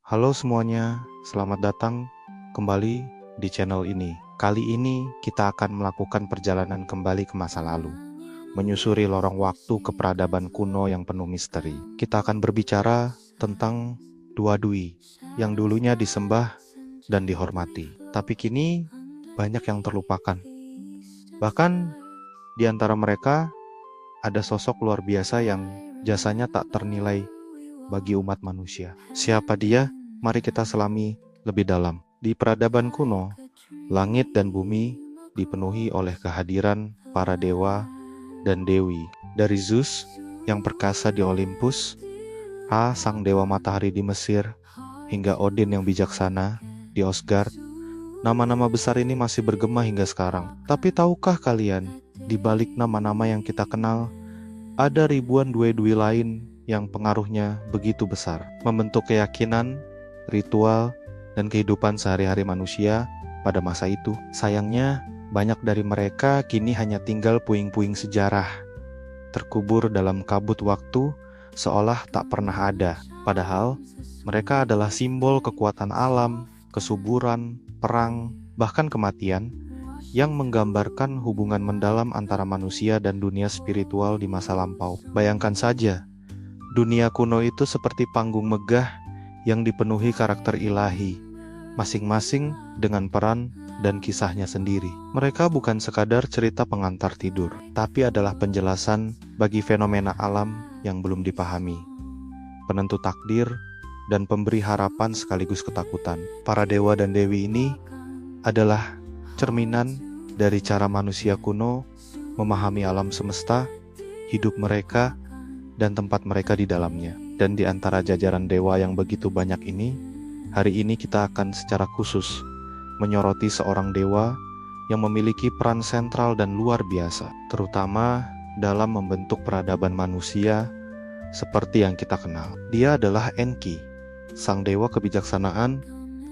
Halo semuanya, selamat datang kembali di channel ini. Kali ini kita akan melakukan perjalanan kembali ke masa lalu, menyusuri lorong waktu ke peradaban kuno yang penuh misteri. Kita akan berbicara tentang dua dui yang dulunya disembah dan dihormati, tapi kini banyak yang terlupakan. Bahkan di antara mereka ada sosok luar biasa yang jasanya tak ternilai bagi umat manusia. Siapa dia? Mari kita selami lebih dalam. Di peradaban kuno, langit dan bumi dipenuhi oleh kehadiran para dewa dan dewi. Dari Zeus yang perkasa di Olympus, Ra sang dewa matahari di Mesir, hingga Odin yang bijaksana di Asgard. Nama-nama besar ini masih bergema hingga sekarang. Tapi tahukah kalian, di balik nama-nama yang kita kenal, ada ribuan dui-dui lain yang pengaruhnya begitu besar, membentuk keyakinan, ritual, dan kehidupan sehari-hari manusia pada masa itu. Sayangnya, banyak dari mereka kini hanya tinggal puing-puing sejarah, terkubur dalam kabut waktu seolah tak pernah ada. Padahal, mereka adalah simbol kekuatan alam, kesuburan, perang, bahkan kematian, yang menggambarkan hubungan mendalam antara manusia dan dunia spiritual di masa lampau. Bayangkan saja, dunia kuno itu seperti panggung megah yang dipenuhi karakter ilahi, masing-masing dengan peran dan kisahnya sendiri. Mereka bukan sekadar cerita pengantar tidur, tapi adalah penjelasan bagi fenomena alam yang belum dipahami, penentu takdir, dan pemberi harapan sekaligus ketakutan. Para dewa dan dewi ini adalah cerminan dari cara manusia kuno memahami alam semesta, hidup mereka, dan tempat mereka di dalamnya. Dan di antara jajaran dewa yang begitu banyak ini, hari ini kita akan secara khusus menyoroti seorang dewa yang memiliki peran sentral dan luar biasa, terutama dalam membentuk peradaban manusia seperti yang kita kenal. Dia adalah Enki, sang dewa kebijaksanaan,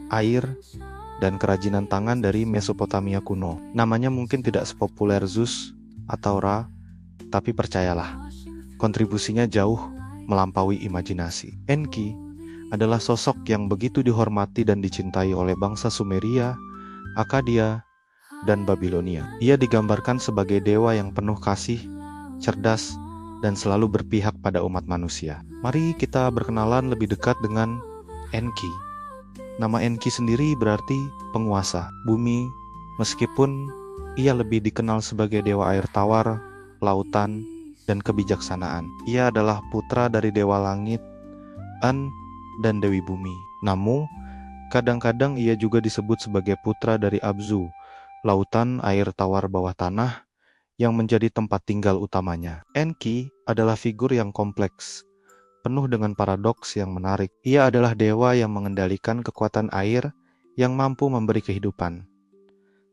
air, dan kerajinan tangan dari Mesopotamia kuno. Namanya mungkin tidak sepopuler Zeus atau Ra, tapi percayalah, kontribusinya jauh melampaui imajinasi. Enki adalah sosok yang begitu dihormati dan dicintai oleh bangsa Sumeria, Akkadia, dan Babilonia. Ia digambarkan sebagai dewa yang penuh kasih, cerdas, dan selalu berpihak pada umat manusia. Mari kita berkenalan lebih dekat dengan Enki. Nama Enki sendiri berarti penguasa bumi, meskipun ia lebih dikenal sebagai dewa air tawar, lautan, dan kebijaksanaan. Ia adalah putra dari dewa langit, An, dan dewi bumi. Namun, kadang-kadang ia juga disebut sebagai putra dari Abzu, lautan air tawar bawah tanah, yang menjadi tempat tinggal utamanya. Enki adalah figur yang kompleks, penuh dengan paradoks yang menarik. Ia adalah dewa yang mengendalikan kekuatan air yang mampu memberi kehidupan,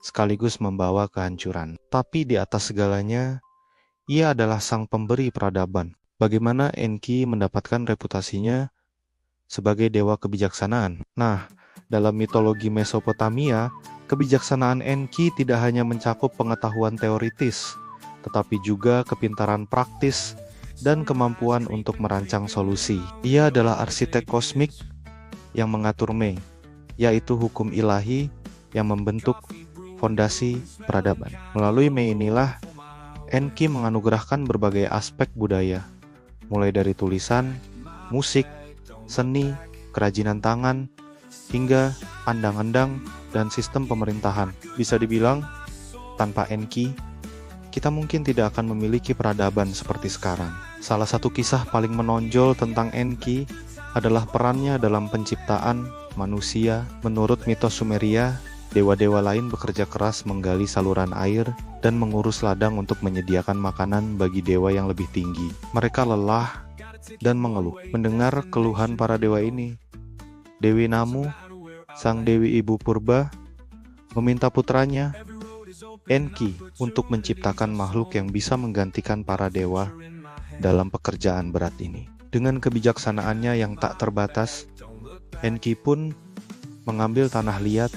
sekaligus membawa kehancuran. Tapi di atas segalanya, ia adalah sang pemberi peradaban. Bagaimana Enki mendapatkan reputasinya sebagai dewa kebijaksanaan? Nah, dalam mitologi Mesopotamia, kebijaksanaan Enki tidak hanya mencakup pengetahuan teoritis, tetapi juga kepintaran praktis dan kemampuan untuk merancang solusi. Ia adalah arsitek kosmik yang mengatur Me, yaitu hukum ilahi yang membentuk fondasi peradaban. Melalui Me inilah Enki menganugerahkan berbagai aspek budaya, mulai dari tulisan, musik, seni, kerajinan tangan, hingga andang-andang dan sistem pemerintahan. Bisa dibilang, tanpa Enki, kita mungkin tidak akan memiliki peradaban seperti sekarang. Salah satu kisah paling menonjol tentang Enki adalah perannya dalam penciptaan manusia. Menurut mitos Sumeria, dewa-dewa lain bekerja keras menggali saluran air dan mengurus ladang untuk menyediakan makanan bagi dewa yang lebih tinggi. Mereka lelah dan mengeluh. Mendengar keluhan para dewa ini, Dewi Namu, sang dewi ibu purba, meminta putranya, Enki, untuk menciptakan makhluk yang bisa menggantikan para dewa dalam pekerjaan berat ini. Dengan kebijaksanaannya yang tak terbatas, Enki pun mengambil tanah liat,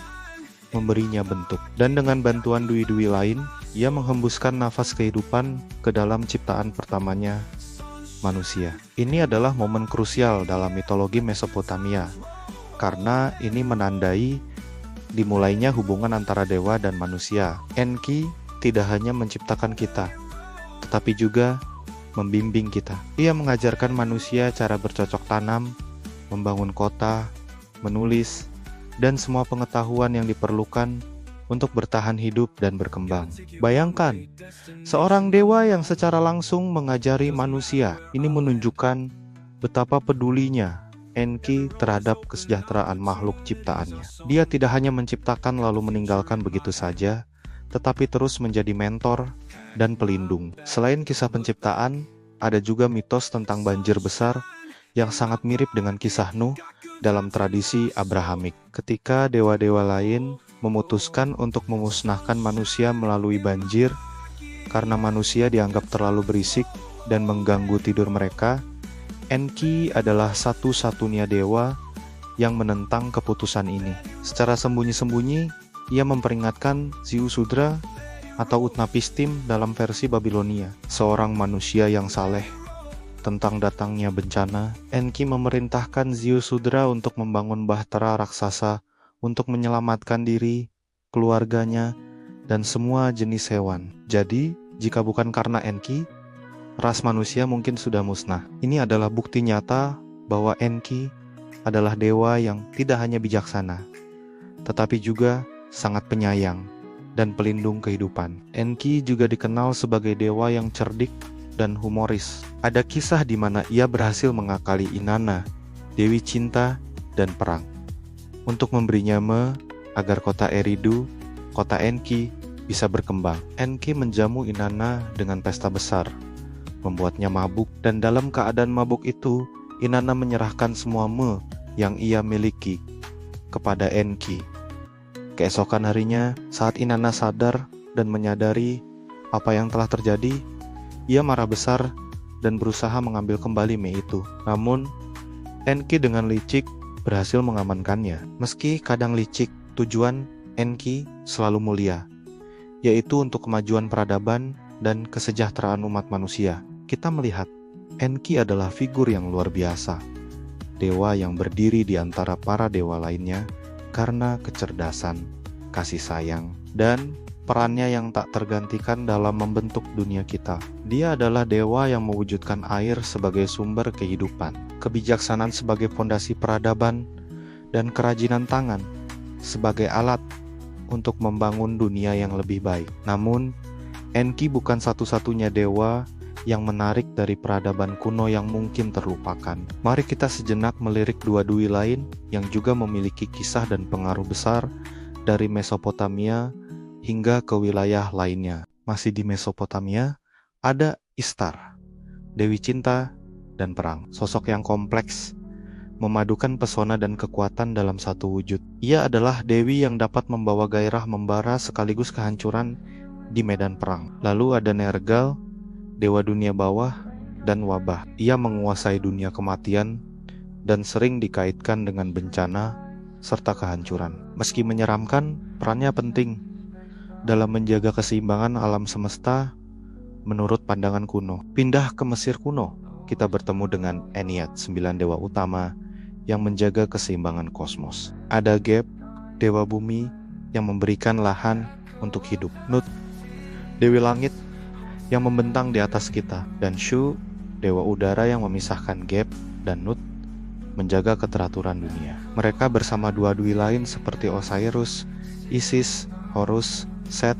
memberinya bentuk, dan dengan bantuan dui-dui lain, ia menghembuskan nafas kehidupan ke dalam ciptaan pertamanya, manusia. Ini adalah momen krusial dalam mitologi Mesopotamia, karena ini menandai dimulainya hubungan antara dewa dan manusia. Enki tidak hanya menciptakan kita, tetapi juga membimbing kita. Ia mengajarkan manusia cara bercocok tanam, membangun kota, menulis, dan semua pengetahuan yang diperlukan untuk bertahan hidup dan berkembang. Bayangkan, seorang dewa yang secara langsung mengajari manusia. Ini menunjukkan betapa pedulinya Enki terhadap kesejahteraan makhluk ciptaannya. Dia tidak hanya menciptakan lalu meninggalkan begitu saja, tetapi terus menjadi mentor dan pelindung. Selain kisah penciptaan, ada juga mitos tentang banjir besar yang sangat mirip dengan kisah Nuh dalam tradisi Abrahamik. Ketika dewa-dewa lain memutuskan untuk memusnahkan manusia melalui banjir karena manusia dianggap terlalu berisik dan mengganggu tidur mereka, Enki adalah satu-satunya dewa yang menentang keputusan ini. Secara sembunyi-sembunyi, ia memperingatkan Ziusudra atau Utnapishtim dalam versi Babilonia, seorang manusia yang saleh. Tentang datangnya bencana, Enki memerintahkan Ziusudra untuk membangun bahtera raksasa untuk menyelamatkan diri, keluarganya, dan semua jenis hewan. Jadi, jika bukan karena Enki, ras manusia mungkin sudah musnah. Ini adalah bukti nyata bahwa Enki adalah dewa yang tidak hanya bijaksana, tetapi juga sangat penyayang dan pelindung kehidupan. Enki juga dikenal sebagai dewa yang cerdik dan humoris. Ada kisah di mana ia berhasil mengakali Inanna, dewi cinta dan perang, untuk memberinya agar kota Eridu, kota Enki, bisa berkembang. Enki menjamu Inanna dengan pesta besar, membuatnya mabuk, dan dalam keadaan mabuk itu, Inanna menyerahkan semua yang ia miliki kepada Enki. Keesokan harinya, saat Inanna sadar dan menyadari apa yang telah terjadi, ia marah besar dan berusaha mengambil kembali itu. Namun, Enki dengan licik berhasil mengamankannya. Meski kadang licik, tujuan Enki selalu mulia, yaitu untuk kemajuan peradaban dan kesejahteraan umat manusia. Kita melihat Enki adalah figur yang luar biasa, dewa yang berdiri di antara para dewa lainnya karena kecerdasan, kasih sayang, dan perannya yang tak tergantikan dalam membentuk dunia kita. Dia adalah dewa yang mewujudkan air sebagai sumber kehidupan, kebijaksanaan sebagai fondasi peradaban, dan kerajinan tangan sebagai alat untuk membangun dunia yang lebih baik. Namun, Enki bukan satu-satunya dewa yang menarik dari peradaban kuno yang mungkin terlupakan. Mari kita sejenak melirik dua dui lain yang juga memiliki kisah dan pengaruh besar dari Mesopotamia hingga ke wilayah lainnya. Masih di Mesopotamia, ada Ishtar, dewi cinta dan perang. Sosok yang kompleks, memadukan pesona dan kekuatan dalam satu wujud. Ia adalah dewi yang dapat membawa gairah membara sekaligus kehancuran di medan perang. Lalu ada Nergal, dewa dunia bawah dan wabah. Ia menguasai dunia kematian dan sering dikaitkan dengan bencana serta kehancuran. Meski menyeramkan, perannya penting dalam menjaga keseimbangan alam semesta menurut pandangan kuno. Pindah ke Mesir kuno, kita bertemu dengan Enniad, 9 dewa utama yang menjaga keseimbangan kosmos. Ada Geb, dewa bumi yang memberikan lahan untuk hidup. Nut, dewi langit yang membentang di atas kita, dan Shu, dewa udara yang memisahkan Geb dan Nut, menjaga keteraturan dunia. Mereka bersama dua dui lain seperti Osiris, Isis, Horus, Set,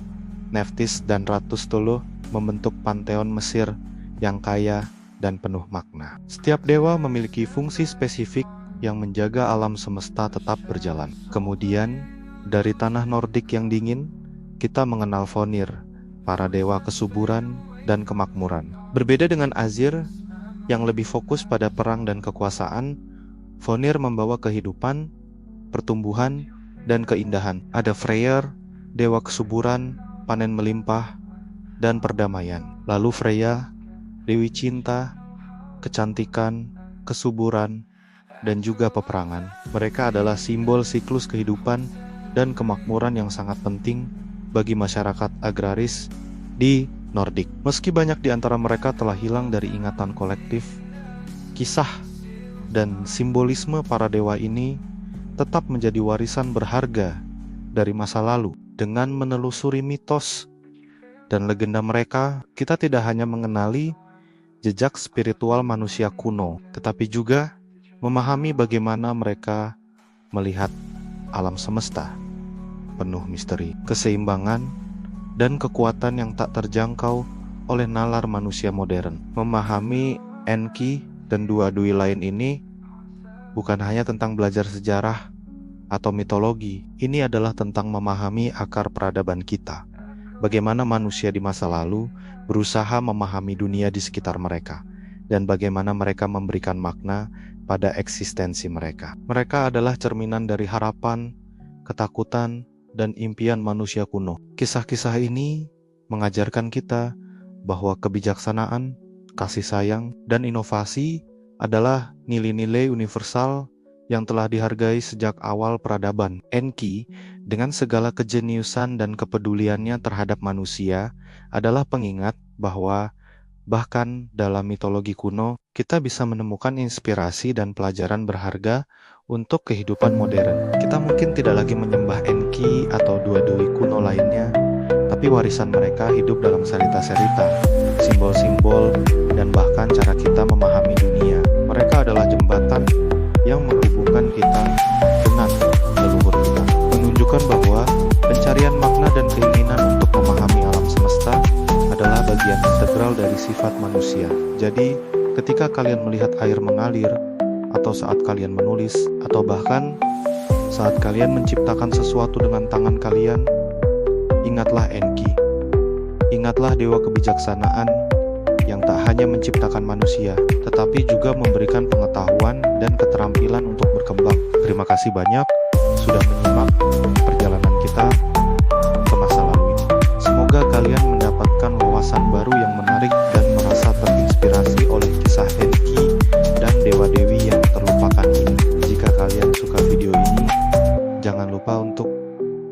Nephthys, dan Ratu Stulu membentuk panteon Mesir yang kaya dan penuh makna. Setiap dewa memiliki fungsi spesifik yang menjaga alam semesta tetap berjalan. Kemudian, dari tanah Nordik yang dingin, kita mengenal Vonir, para dewa kesuburan dan kemakmuran. Berbeda dengan Azir yang lebih fokus pada perang dan kekuasaan, Vonir membawa kehidupan, pertumbuhan, dan keindahan. Ada Freyr, dewa kesuburan, panen melimpah, dan perdamaian. Lalu Freya, dewi cinta, kecantikan, kesuburan, dan juga peperangan. Mereka adalah simbol siklus kehidupan dan kemakmuran yang sangat penting bagi masyarakat agraris di Nordik. Meski banyak di antara mereka telah hilang dari ingatan kolektif, kisah dan simbolisme para dewa ini tetap menjadi warisan berharga dari masa lalu. Dengan menelusuri mitos dan legenda mereka, kita tidak hanya mengenali jejak spiritual manusia kuno, tetapi juga memahami bagaimana mereka melihat alam semesta penuh misteri, keseimbangan, dan kekuatan yang tak terjangkau oleh nalar manusia modern. Memahami Enki dan dua dui lain ini bukan hanya tentang belajar sejarah atau mitologi. Ini adalah tentang memahami akar peradaban kita. Bagaimana manusia di masa lalu berusaha memahami dunia di sekitar mereka, dan bagaimana mereka memberikan makna pada eksistensi mereka. Mereka adalah cerminan dari harapan, ketakutan, dan impian manusia kuno. Kisah-kisah ini mengajarkan kita bahwa kebijaksanaan, kasih sayang, dan inovasi adalah nilai-nilai universal yang telah dihargai sejak awal peradaban. Enki, dengan segala kejeniusan dan kepeduliannya terhadap manusia, adalah pengingat bahwa bahkan dalam mitologi kuno, kita bisa menemukan inspirasi dan pelajaran berharga untuk kehidupan modern. Kita mungkin tidak lagi menyembah Enki atau dua dewi kuno lainnya, tapi warisan mereka hidup dalam cerita-cerita, simbol-simbol, dan bahkan cara kita memahami dunia. Mereka adalah jembatan yang menghubungkan kita dengan leluhur kita, menunjukkan bahwa pencarian makna dan keinginan untuk memahami alam semesta adalah bagian integral dari sifat manusia. Jadi, ketika kalian melihat air mengalir, atau saat kalian menulis, atau bahkan saat kalian menciptakan sesuatu dengan tangan kalian, ingatlah Enki. Ingatlah dewa kebijaksanaan yang tak hanya menciptakan manusia, tetapi juga memberikan pengetahuan dan keterampilan untuk berkembang. Terima kasih banyak sudah menyimak perjalanan kita ke masa lalu ini. Semoga kalian mendapatkan wawasan baru yang menarik dan merasa terinspirasi oleh kisah Enki dan dewa-dewi yang terlupakan ini. Jika kalian suka video ini, jangan lupa untuk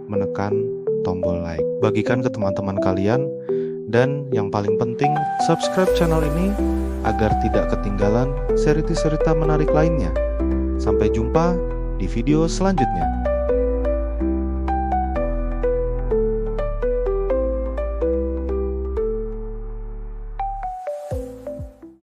menekan tombol like, bagikan ke teman-teman kalian, dan yang paling penting, subscribe channel ini agar tidak ketinggalan cerita-cerita menarik lainnya. Sampai jumpa di video selanjutnya.